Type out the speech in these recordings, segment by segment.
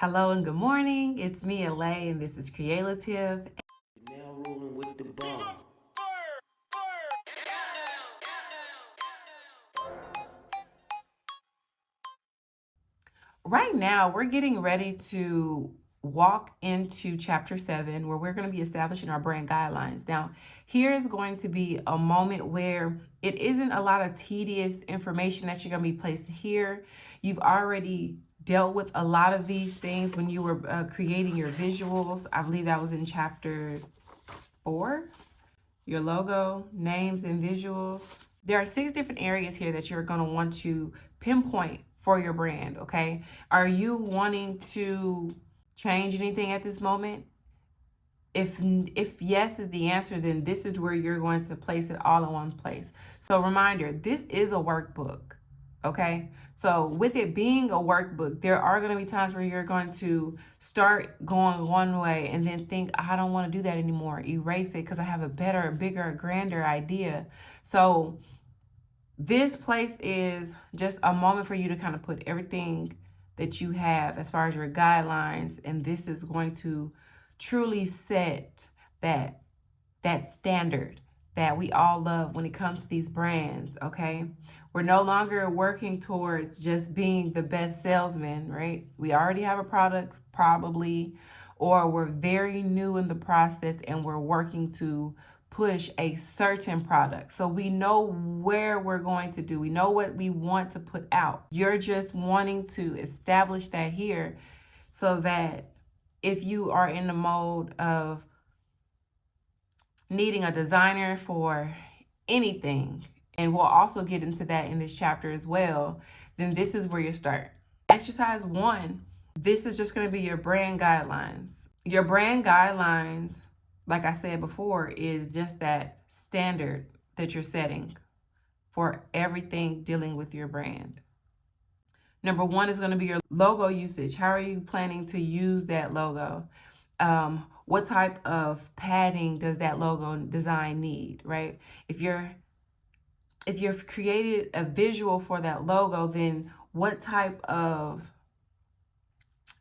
Hello and good morning. It's me, LA, and this is creaLAtive. Now rolling with the bomb. Right now, we're getting ready to walk into chapter 7, where we're going to be establishing our brand guidelines. Now, here is going to be a moment where it isn't a lot of tedious information that you're going to be placed here. You've already dealt with a lot of these things when you were creating your visuals. I believe that was in chapter 4. Your logo, names, and visuals. There are 6 different areas here that you're going to want to pinpoint for your brand, okay? Are you wanting to change anything at this moment? If yes is the answer, then this is where you're going to place it all in one place. So reminder, this is a workbook, okay? So with it being a workbook, there are going to be times where you're going to start going one way and then think, I don't want to do that anymore. Erase it because I have a better, bigger, grander idea. So this place is just a moment for you to kind of put everything that you have as far as your guidelines, and this is going to truly set that standard that we all love when it comes to these brands, okay? We're no longer working towards just being the best salesman, right? We already have a product probably, or we're very new in the process and we're working to push a certain product. So we know where we're going to do. We know what we want to put out. You're just wanting to establish that here so that if you are in the mode of needing a designer for anything, and we'll also get into that in this chapter as well, then this is where you start. Exercise 1, this is just going to be your brand guidelines. Your brand guidelines, like I said before, is just that standard that you're setting for everything dealing with your brand. Number 1 is going to be your logo usage. How are you planning to use that logo? What type of padding does that logo design need, right? If you've created a visual for that logo, then what type of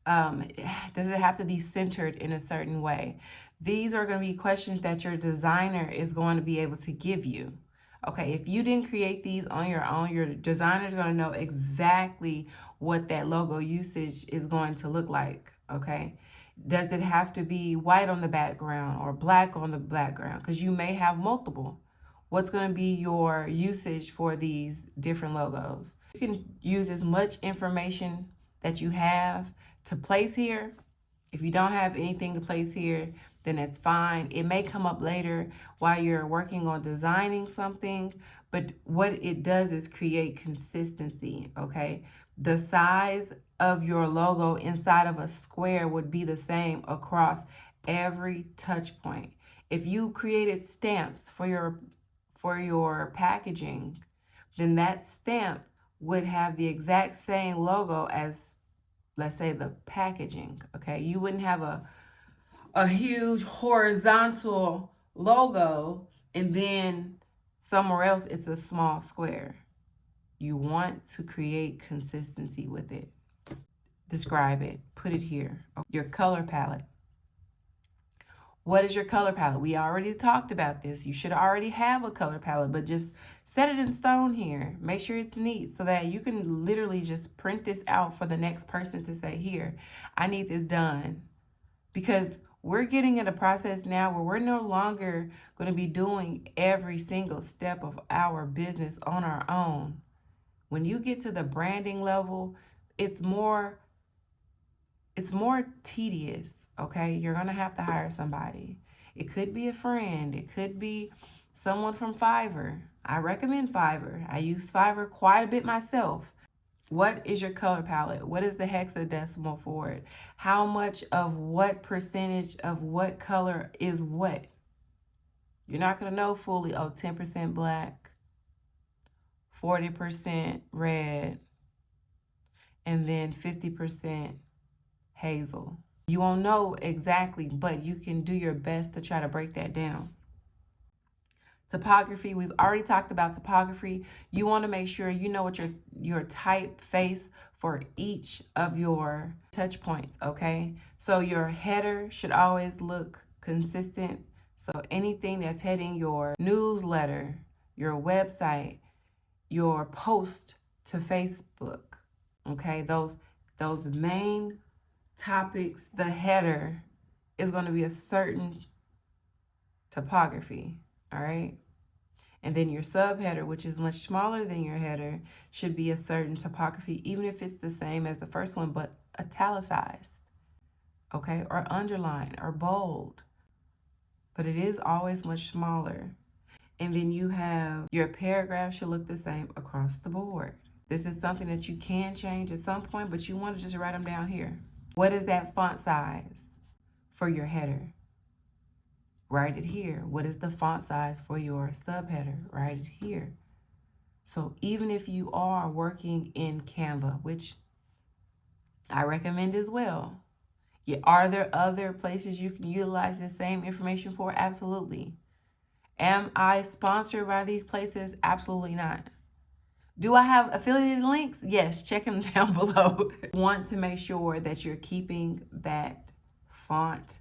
does it have to be centered in a certain way? These are going to be questions that your designer is going to be able to give you. Okay, if you didn't create these on your own, your designer is going to know exactly what that logo usage is going to look like. Okay, does it have to be white on the background or black on the background? Because you may have multiple. What's going to be your usage for these different logos? You can use as much information that you have to place here. If you don't have anything to place here, then it's fine. It may come up later while you're working on designing something, but what it does is create consistency, okay? The size of your logo inside of a square would be the same across every touch point. If you created stamps for your packaging, then that stamp would have the exact same logo as, let's say, the packaging, okay? You wouldn't have a huge horizontal logo and then somewhere else it's a small square. You want to create consistency with it. Describe it, put it here. Your color palette. What is your color palette? We already talked about this. You should already have a color palette, but just set it in stone here. Make sure it's neat so that you can literally just print this out for the next person to say, here, I need this done. Because we're getting in a process now where we're no longer going to be doing every single step of our business on our own. When you get to the branding level, it's more tedious, okay? You're going to have to hire somebody. It could be a friend. It could be someone from Fiverr. I recommend Fiverr. I use Fiverr quite a bit myself. What is your color palette? What is the hexadecimal for it? How much of what percentage of what color is what? You're not going to know fully, 10% black, 40% red, and then 50% hazel. You won't know exactly, but you can do your best to try to break that down. Typography, we've already talked about typography. You want to make sure you know what your typeface for each of your touch points, okay? So your header should always look consistent. So anything that's heading your newsletter, your website, your post to Facebook, okay? Those main topics, the header is going to be a certain typography, all right? And then your subheader, which is much smaller than your header, should be a certain typography, even if it's the same as the first one, but italicized, okay? Or underlined or bold. But it is always much smaller. And then you have your paragraph should look the same across the board. This is something that you can change at some point, but you want to just write them down here. What is that font size for your header? Write it here. What is the font size for your subheader? Write it here. So even if you are working in Canva, which I recommend as well, are there other places you can utilize the same information for? Absolutely. Am I sponsored by these places? Absolutely not. Do I have affiliated links? Yes, check them down below. Want to make sure that you're keeping that font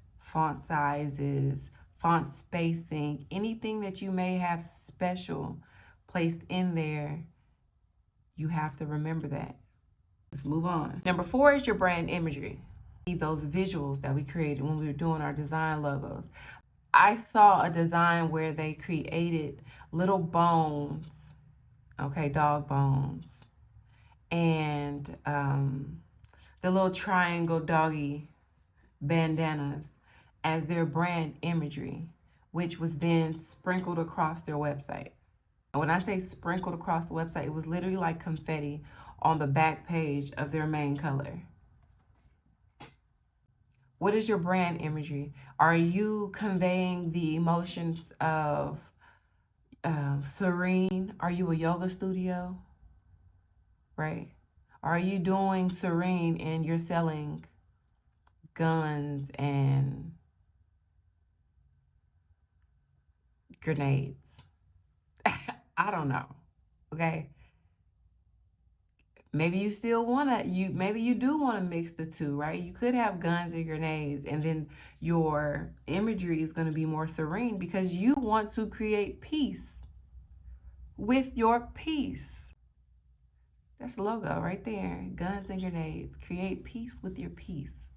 sizes, font spacing, anything that you may have special placed in there, you have to remember that. Let's move on. Number 4 is your brand imagery. Those visuals that we created when we were doing our design logos. I saw a design where they created little bones, okay, dog bones, and the little triangle doggy bandanas as their brand imagery, which was then sprinkled across their website. When I say sprinkled across the website, it was literally like confetti on the back page of their main color. What is your brand imagery? Are you conveying the emotions of serene? Are you a yoga studio? Right? Are you doing serene and you're selling guns and grenades? I don't know. Okay. Maybe you still maybe you do want to mix the two, right? You could have guns and grenades, and then your imagery is going to be more serene because you want to create peace with your peace. That's the logo right there. Guns and grenades. Create peace with your peace.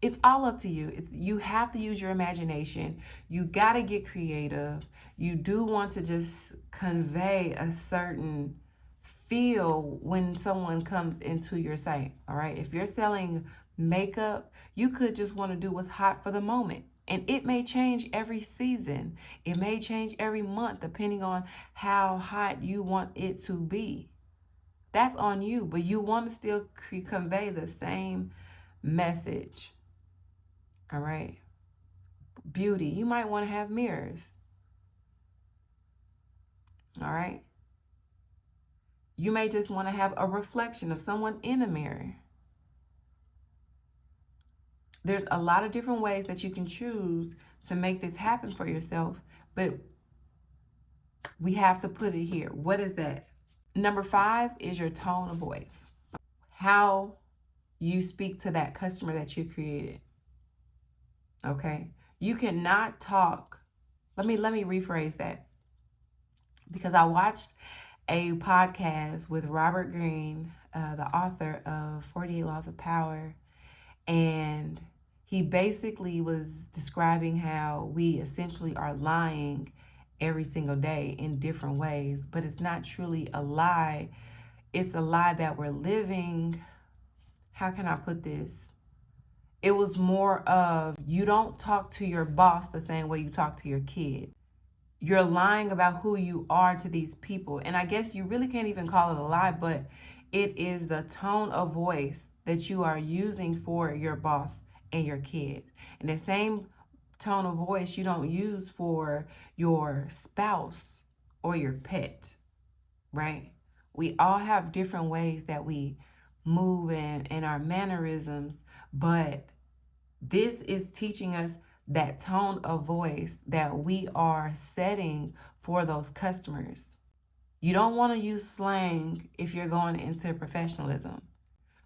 It's all up to you. You have to use your imagination. You got to get creative. You do want to just convey a certain feel when someone comes into your site, all right? If you're selling makeup, you could just want to do what's hot for the moment. And it may change every season. It may change every month depending on how hot you want it to be. That's on you, but you want to still convey the same message. All right. Beauty. You might want to have mirrors. All right. You may just want to have a reflection of someone in a mirror. There's a lot of different ways that you can choose to make this happen for yourself, but we have to put it here. What is that? Number 5 is your tone of voice. How you speak to that customer that you created. Okay? You cannot talk. Let me rephrase that. Because I watched a podcast with Robert Greene, the author of 48 Laws of Power, and he basically was describing how we essentially are lying every single day in different ways, but it's not truly a lie. It's a lie that we're living. How can I put this? It was more of you don't talk to your boss the same way you talk to your kid. You're lying about who you are to these people. And I guess you really can't even call it a lie, but it is the tone of voice that you are using for your boss and your kid. And the same tone of voice you don't use for your spouse or your pet, right? We all have different ways that we move in our mannerisms, but this is teaching us that tone of voice that we are setting for those customers. You don't want to use slang if you're going into professionalism,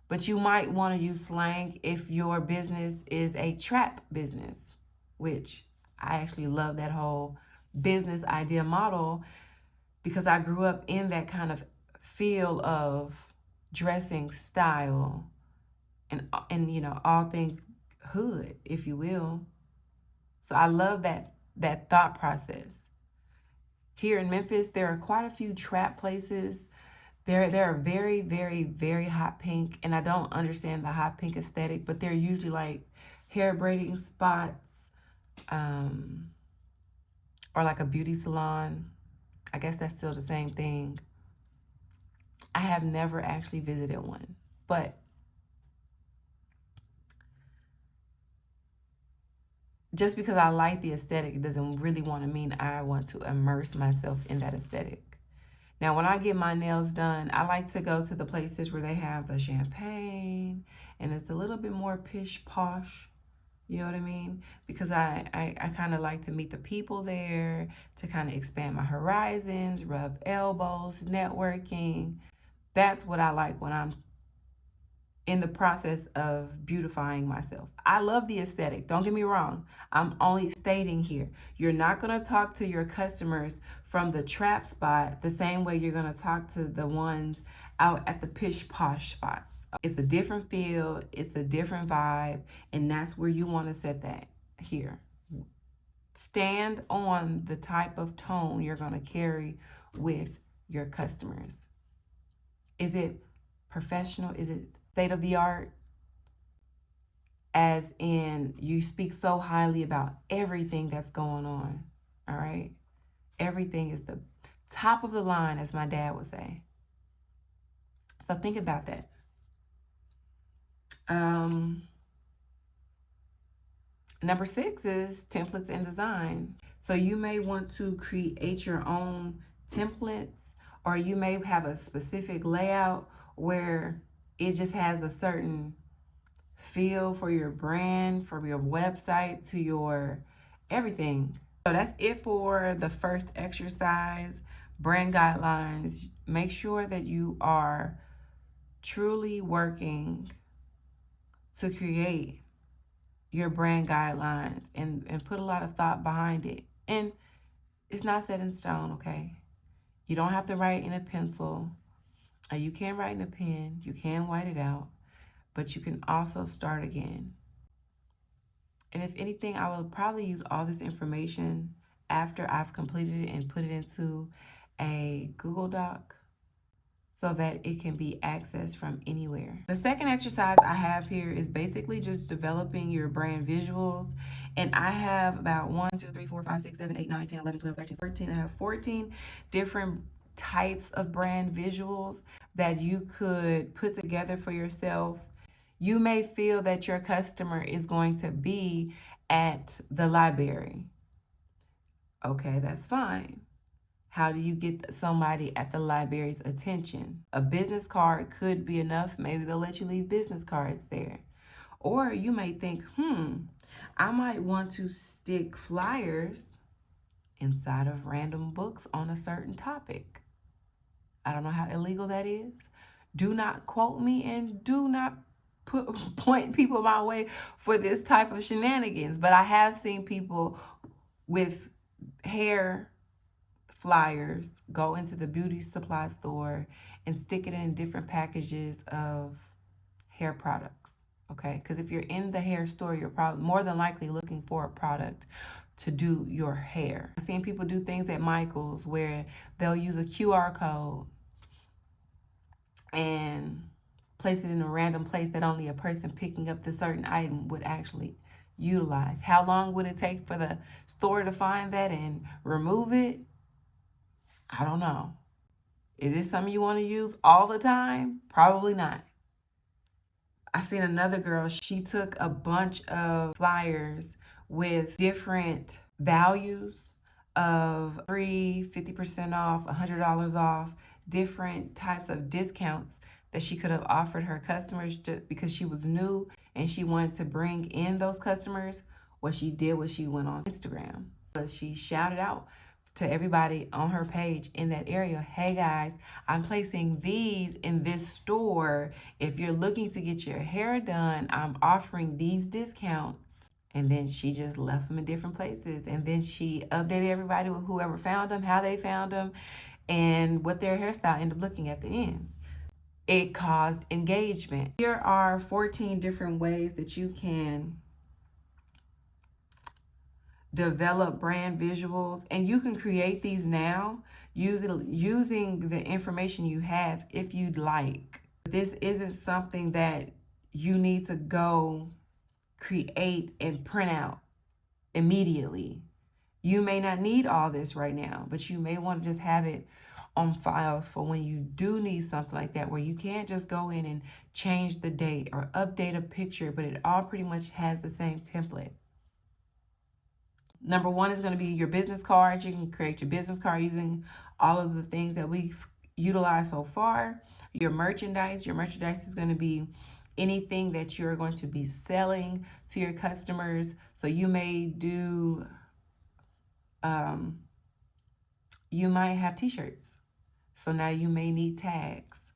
but you might want to use slang if your business is a trap business, which I actually love that whole business idea model because I grew up in that kind of feel of dressing style and you know, all things hood, if you will. So I love that thought process. Here in Memphis, there are quite a few trap places. There are very, very, very hot pink, and I don't understand the hot pink aesthetic, but they're usually like hair braiding spots, or like a beauty salon. I guess that's still the same thing. I have never actually visited one, but just because I like the aesthetic doesn't really want to mean I want to immerse myself in that aesthetic. Now, when I get my nails done, I like to go to the places where they have the champagne and it's a little bit more pish posh. You know what I mean? Because I kind of like to meet the people there, to kind of expand my horizons, rub elbows, networking. That's what I like when I'm in the process of beautifying myself. I love the aesthetic. Don't get me wrong. I'm only stating here. You're not going to talk to your customers from the trap spot the same way you're going to talk to the ones out at the pish posh spots. It's a different feel, it's a different vibe, and that's where you want to set that here. Stand on the type of tone you're going to carry with your customers. Is it professional? Is it state of the art? As in, you speak so highly about everything that's going on. All right? Everything is the top of the line, as my dad would say. So think about that. Number 6 is templates and design. So you may want to create your own templates, or you may have a specific layout where it just has a certain feel for your brand, from your website to your everything. So that's it for the first exercise, brand guidelines. Make sure that you are truly working to create your brand guidelines and put a lot of thought behind it. And it's not set in stone, okay? You don't have to write in a pencil. You can write in a pen. You can white it out. But you can also start again. And if anything, I will probably use all this information after I've completed it and put it into a Google Doc so that it can be accessed from anywhere. The second exercise I have here is basically just developing your brand visuals. And I have about 1, 2, 3, 4, 5, 6, 7, 8, 9, 10, 11, 12, 13, 14. I have 14 different types of brand visuals that you could put together for yourself. You may feel that your customer is going to be at the library. Okay, that's fine. How do you get somebody at the library's attention? A business card could be enough. Maybe they'll let you leave business cards there. Or you may think, I might want to stick flyers inside of random books on a certain topic. I don't know how illegal that is. Do not quote me and do not point people my way for this type of shenanigans. But I have seen people with hair flyers go into the beauty supply store and stick it in different packages of hair products. Okay, because if you're in the hair store, you're probably more than likely looking for a product to do your hair. I've seen people do things at Michael's where they'll use a QR code and place it in a random place that only a person picking up the certain item would actually utilize. How long would it take for the store to find that and remove it? I don't know. Is this something you want to use all the time? Probably not. I seen another girl, she took a bunch of flyers with different values of free, 50% off, $100 off, different types of discounts that she could have offered her customers just because she was new and she wanted to bring in those customers. What she did was she went on Instagram, but she shouted out to everybody on her page in that area, hey guys, I'm placing these in this store. If you're looking to get your hair done, I'm offering these discounts. And then she just left them in different places. And then she updated everybody with whoever found them, how they found them, and what their hairstyle ended up looking at the end. It caused engagement. Here are 14 different ways that you can develop brand visuals, and you can create these now using the information you have if you'd like. This isn't something that you need to go create and print out immediately. You may not need all this right now, but you may want to just have it on files for when you do need something like that, where you can't just go in and change the date or update a picture, but it all pretty much has the same template. Number one is going to be your business cards. You can create your business card using all of the things that we've utilized so far. Your merchandise is going to be anything that you're going to be selling to your customers. So you may do, you might have t-shirts. So now you may need tags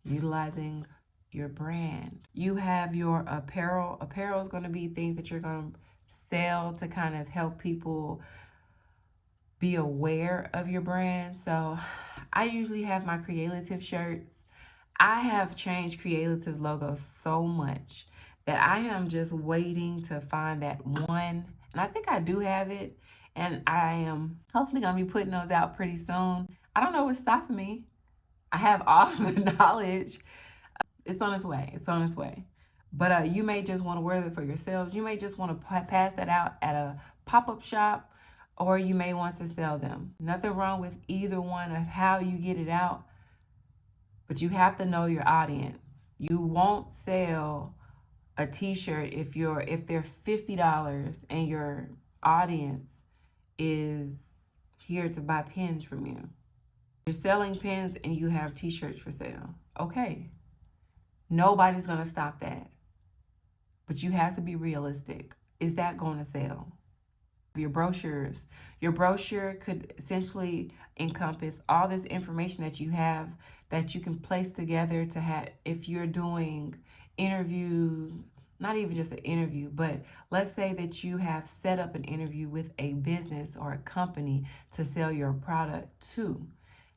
utilizing your brand. You have your apparel. Apparel is going to be things that you're going to sell to kind of help people be aware of your brand. So I usually have my creaLAtive shirts. I have changed creaLATIVE's logo so much that I am just waiting to find that one. And I think I do have it. And I am hopefully going to be putting those out pretty soon. I don't know what's stopping me. I have all the knowledge. It's on its way. It's on its way. But you may just want to wear it for yourselves. You may just want to pass that out at a pop-up shop, or you may want to sell them. Nothing wrong with either one of how you get it out, but you have to know your audience. You won't sell a t-shirt if they're $50 and your audience is here to buy pens from you. You're selling pens and you have t-shirts for sale. Okay. Nobody's going to stop that. But you have to be realistic. Is that going to sell? Your brochures. Your brochure could essentially encompass all this information that you have that you can place together to have, if you're doing interviews, not even just an interview, but let's say that you have set up an interview with a business or a company to sell your product to.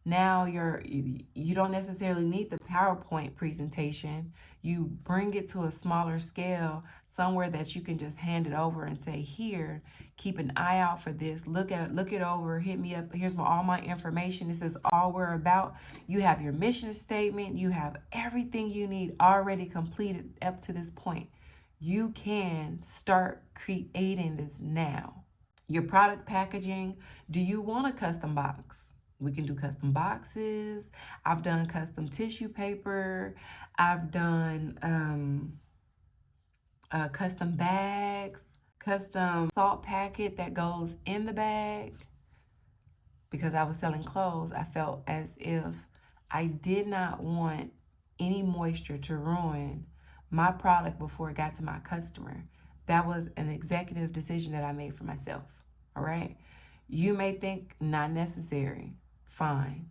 Now you don't necessarily need the PowerPoint presentation. You bring it to a smaller scale, somewhere that you can just hand it over and say, here, keep an eye out for this. Look it over, hit me up. Here's all my information. This is all we're about. You have your mission statement. You have everything you need already completed up to this point. You can start creating this now. Your product packaging. Do you want a custom box? We can do custom boxes. I've done custom tissue paper. I've done custom bags, custom salt packet that goes in the bag. Because I was selling clothes, I felt as if I did not want any moisture to ruin my product before it got to my customer. That was an executive decision that I made for myself. All right. You may think not necessary. Fine.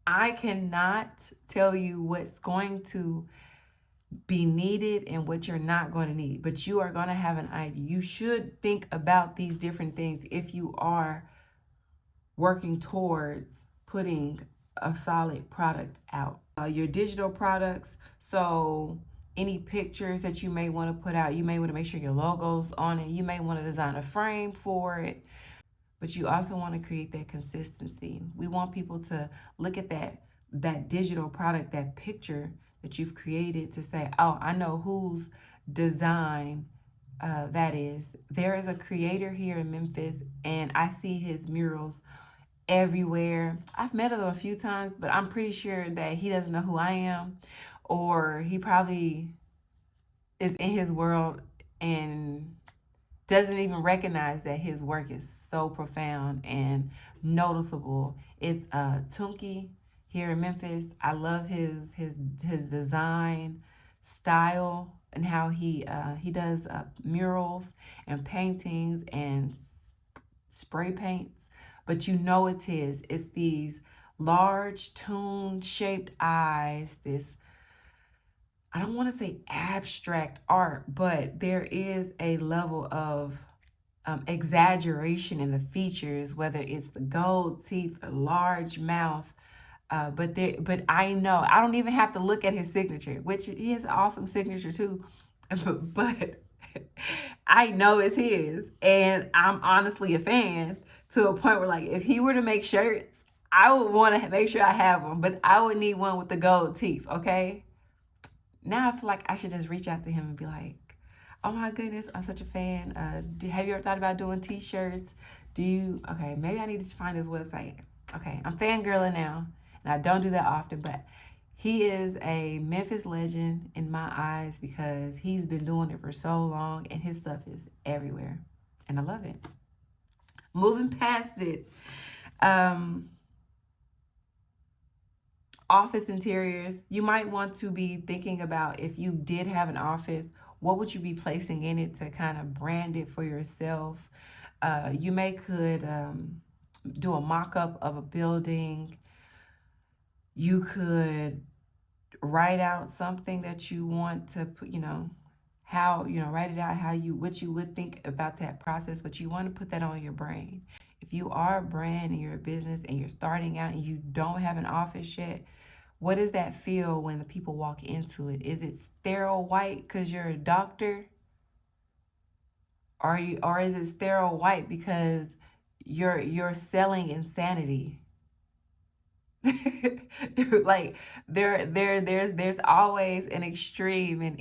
I cannot tell you what's going to be needed and what you're not going to need, but you are going to have an idea. You should think about these different things if you are working towards putting a solid product out. Your digital products, so any pictures that you may want to put out, you may want to make sure your logo's on it. You may want to design a frame for it. But you also want to create that consistency. We want people to look at that digital product, that picture that you've created, to say, oh, I know whose design that is. There is a creator here in Memphis, and I see his murals everywhere. I've met him a few times, but I'm pretty sure that he doesn't know who I am, or he probably is in his world and doesn't even recognize that his work is so profound and noticeable. It's Tunky here in Memphis. I love his design style and how he does murals and paintings and spray paints. but you know it's his. It's these large tune-shaped eyes, this, I don't want to say abstract art, but there is a level of exaggeration in the features, whether it's the gold teeth, a large mouth. But I know I don't even have to look at his signature, which he has an awesome signature too. But I know it's his, and I'm honestly a fan to a point where, like, if he were to make shirts, I would want to make sure I have them, but I would need one with the gold teeth. Okay. Now I feel like I should just reach out to him and be like, "Oh my goodness, I'm such a fan. Have you ever thought about doing T-shirts? Okay, maybe I need to find his website. Okay, I'm fangirling now, and I don't do that often, but he is a Memphis legend in my eyes because he's been doing it for so long, and his stuff is everywhere, and I love it. Moving past it, office interiors, you might want to be thinking about, if you did have an office, what would you be placing in it to kind of brand it for yourself? You could do a mock-up of a building. You could write out something that you want to put, write it out what you would think about that process, but you want to put that on your brain. If you are a brand and you're a business and you're starting out and you don't have an office yet, what does that feel when the people walk into it? Is it sterile white because you're a doctor? Or is it sterile white because you're selling insanity? Like there's always an extreme in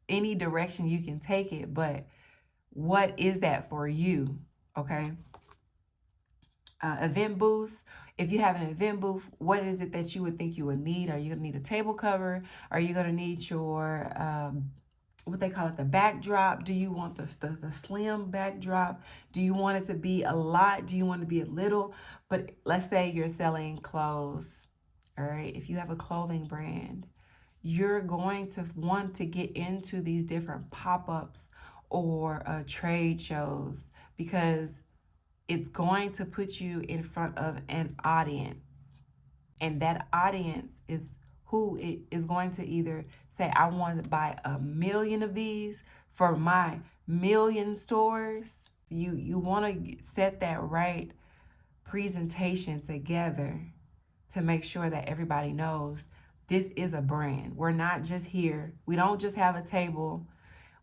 any direction you can take it, but what is that for you? Okay. Event booths. If you have an event booth, what is it that you would think you would need? Are you gonna need a table cover? Are you gonna need your what they call it, the backdrop? Do you want the slim backdrop? Do you want it to be a lot? Do you want it to be a little? But let's say you're selling clothes. All right, if you have a clothing brand, you're going to want to get into these different pop-ups or trade shows, because it's going to put you in front of an audience. And that audience is who it is going to either say, I want to buy 1,000,000 of these for my 1,000,000 stores. You want to set that right presentation together to make sure that everybody knows this is a brand. We're not just here. We don't just have a table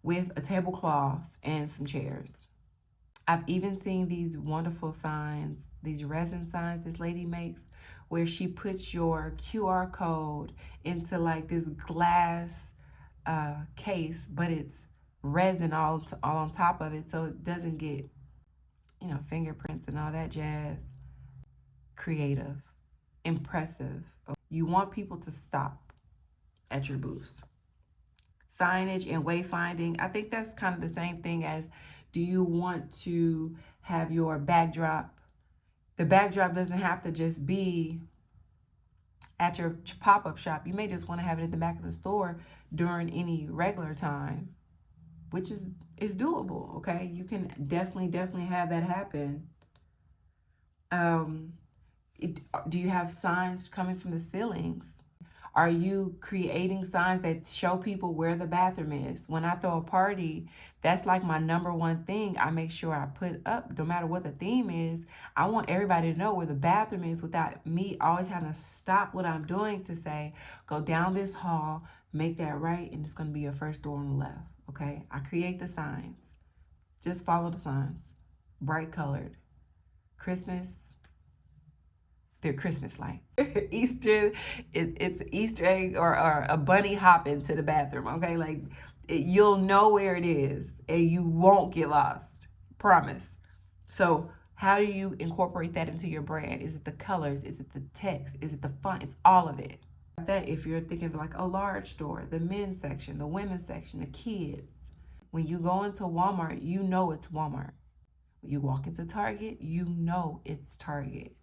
with a tablecloth and some chairs. I've even seen these wonderful signs, these resin signs this lady makes, where she puts your QR code into like this glass case, but it's resin all on top of it, so it doesn't get, fingerprints and all that jazz. Creative, impressive. You want people to stop at your booths. Signage and wayfinding, I think that's kind of the same thing as, do you want to have your backdrop? The backdrop doesn't have to just be at your pop-up shop. You may just want to have it at the back of the store during any regular time, which is doable. Okay, you can definitely have that happen. Do you have signs coming from the ceilings? Are you creating signs that show people where the bathroom is? When I throw a party, that's like my number one thing I make sure I put up, no matter what the theme is. I want everybody to know where the bathroom is without me always having to stop what I'm doing to say, go down this hall, make that right, and it's going to be your first door on the left. Okay? I create the signs. Just follow the signs. Bright colored. Christmas, they're Christmas lights. Easter, it's Easter egg or a bunny hop into the bathroom. Okay, like you'll know where it is and you won't get lost. Promise. So how do you incorporate that into your brand? Is it the colors? Is it the text? Is it the font? It's all of it. That if you're thinking of like a large store, the men's section, the women's section, the kids. When you go into Walmart, you know it's Walmart. When you walk into Target, you know it's Target.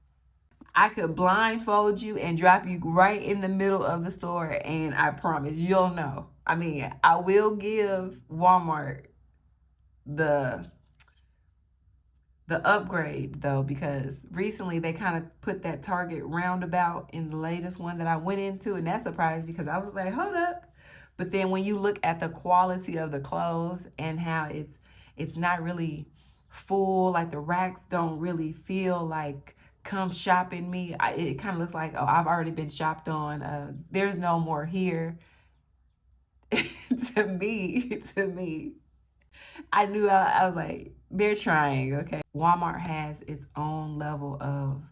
I could blindfold you and drop you right in the middle of the store, and I promise you'll know. I mean, I will give Walmart the the upgrade though, because recently they kind of put that target roundabout in the latest one that I went into, and that surprised me because I was like, hold up. But then when you look at the quality of the clothes and how it's not really full, like the racks don't really feel like come shopping me. It kind of looks like, oh, I've already been shopped on. There's no more here. To me, I knew I was like, they're trying, okay? Walmart has its own level of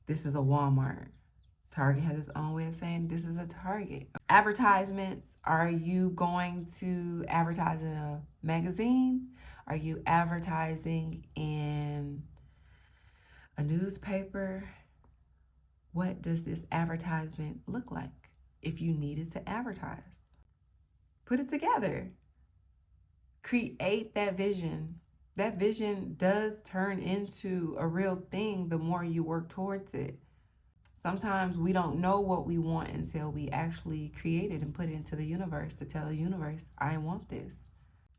this is a Walmart. Target has its own way of saying this is a Target. Advertisements, are you going to advertise in a magazine? Are you advertising in a newspaper? What does this advertisement look like? If you needed to advertise, put it together. Create that vision. That vision does turn into a real thing the more you work towards it. Sometimes we don't know what we want until we actually create it and put it into the universe to tell the universe, I want this.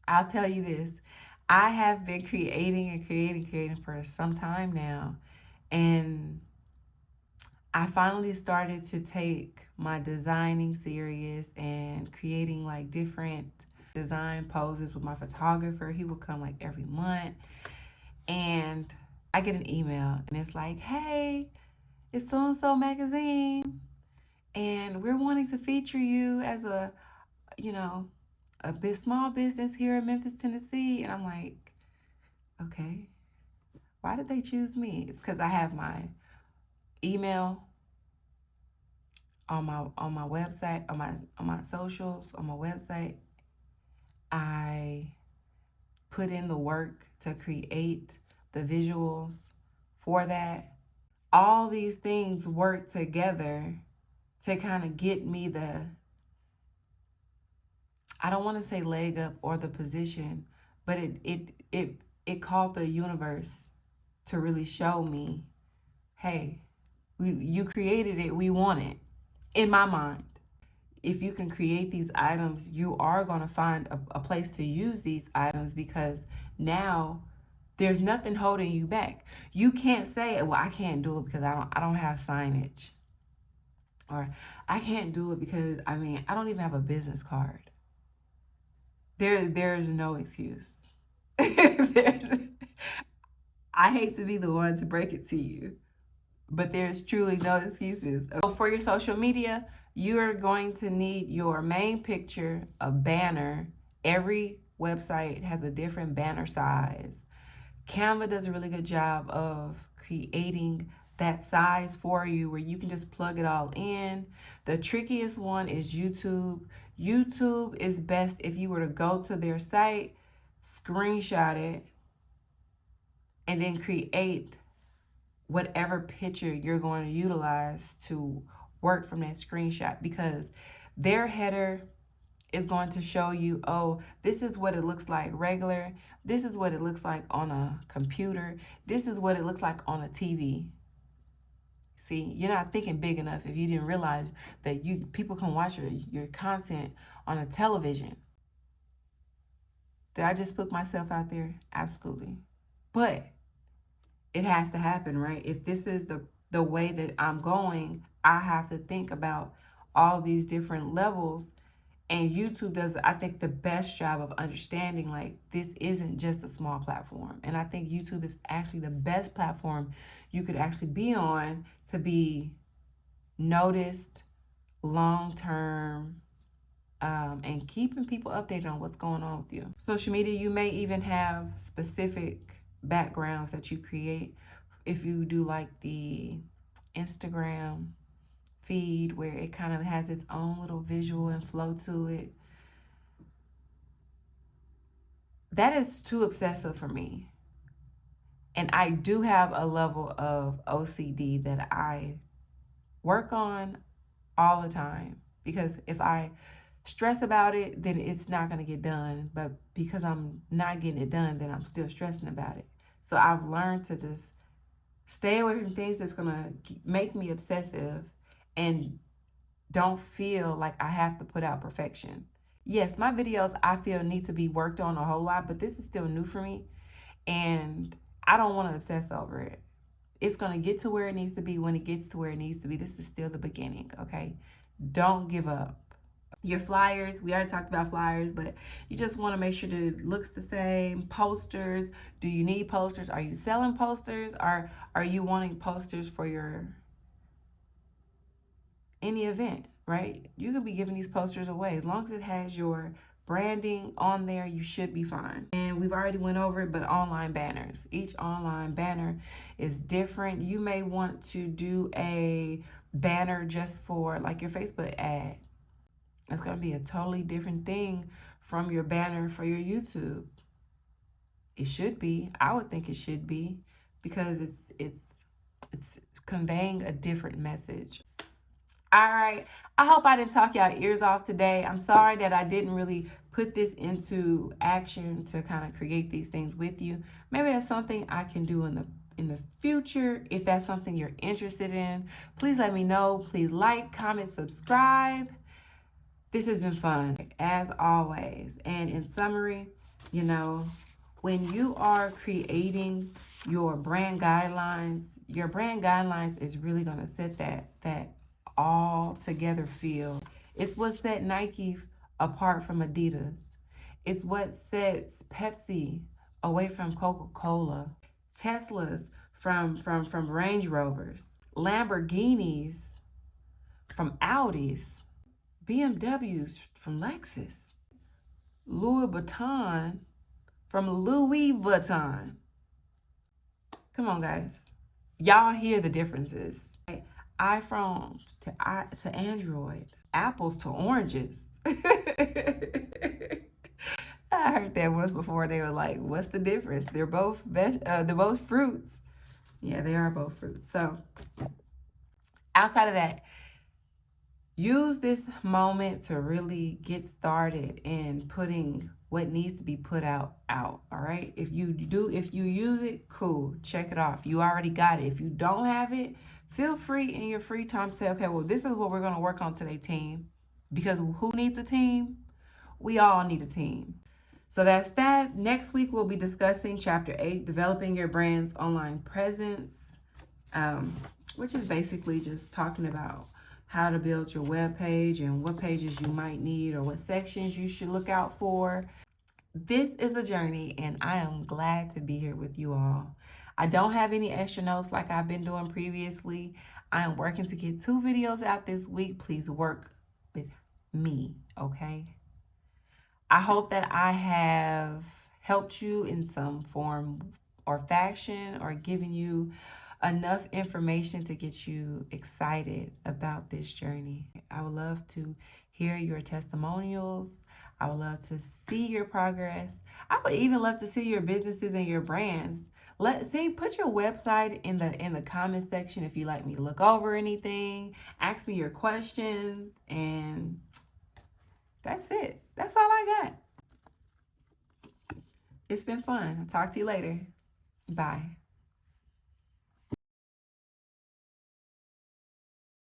I'll tell you this. I have been creating for some time now. And I finally started to take my designing serious and creating like different design poses with my photographer. He would come like every month. And I get an email and it's like, hey, it's so and so magazine. And we're wanting to feature you as a, you know, a big small business here in Memphis, Tennessee. And I'm like, okay, why did they choose me? It's because I have my email on my website, on my socials, on my website. I put in the work to create the visuals for that. All these things work together to kind of get me the, I don't want to say leg up or the position, but it called the universe to really show me, hey, you created it, we want it. In my mind, if you can create these items, you are going to find a place to use these items because now there's nothing holding you back. You can't say, well, I can't do it because I don't have signage. Or I can't do it because I don't even have a business card. There's no excuse. there's I hate to be the one to break it to you, but there's truly no excuses. So for your social media, you're going to need your main picture, a banner. Every website has a different banner size. Canva does a really good job of creating that size for you where you can just plug it all in. The trickiest one is YouTube. YouTube is best if you were to go to their site, screenshot it, and then create whatever picture you're going to utilize to work from that screenshot, because their header is going to show you, oh, this is what it looks like regular. This is what it looks like on a computer. This is what it looks like on a TV. See, you're not thinking big enough if you didn't realize that people can watch your content on a television. Did I just put myself out there? Absolutely. But it has to happen, right? If this is the way that I'm going, I have to think about all these different levels. And YouTube does, I think, the best job of understanding like this isn't just a small platform. And I think YouTube is actually the best platform you could actually be on to be noticed long term, and keeping people updated on what's going on with you. Social media, you may even have specific backgrounds that you create. If you do like the Instagram feed where it kind of has its own little visual and flow to it, that is too obsessive for me. And I do have a level of OCD that I work on all the time, because if I stress about it, then it's not going to get done. But because I'm not getting it done, then I'm still stressing about it. So I've learned to just stay away from things that's going to make me obsessive and don't feel like I have to put out perfection. Yes, my videos I feel need to be worked on a whole lot, but this is still new for me. And I don't want to obsess over it. It's going to get to where it needs to be when it gets to where it needs to be. This is still the beginning, okay? Don't give up. Your flyers, we already talked about flyers, but you just want to make sure that it looks the same. Posters, do you need posters? Are you selling posters? Or are you wanting posters for your any event, right? You could be giving these posters away. As long as it has your branding on there, you should be fine. And we've already went over it, but online banners. Each online banner is different. You may want to do a banner just for like your Facebook ad. It's going to be a totally different thing from your banner for your YouTube. It should be. I would think it should be, because it's conveying a different message. All right. I hope I didn't talk y'all ears off today. I'm sorry that I didn't really put this into action to kind of create these things with you. Maybe that's something I can do in the future. If that's something you're interested in, please let me know. Please like, comment, subscribe. This has been fun, as always. And in summary, you know, when you are creating your brand guidelines is really going to set that all together feel. It's what set Nike apart from Adidas. It's what sets Pepsi away from Coca-Cola, Teslas from Range Rovers, Lamborghinis from Audis, BMWs from Lexus, Louis Vuitton from Louis Vuitton. Come on, guys. Y'all hear the differences. iPhone to Android, apples to oranges. I heard that once before. They were like, "What's the difference? They're both they're both fruits." Yeah, they are both fruits. So, outside of that, use this moment to really get started in putting what needs to be put out. All right. If you use it, cool. Check it off. You already got it. If you don't have it, feel free in your free time to say, okay, well, this is what we're going to work on today, team. Because who needs a team? We all need a team. So that's that. Next week, we'll be discussing Chapter 8, Developing Your Brand's Online Presence, which is basically just talking about how to build your web page and what pages you might need or what sections you should look out for. This is a journey, and I am glad to be here with you all. I don't have any extra notes like I've been doing previously. I am working to get 2 videos out this week. Please work with me, okay? I hope that I have helped you in some form or fashion, or given you enough information to get you excited about this journey. I would love to hear your testimonials. I would love to see your progress. I would even love to see your businesses and your brands. Put your website in the comment section if you'd like me to look over anything. Ask me your questions, and that's it. That's all I got. It's been fun. I'll talk to you later. Bye.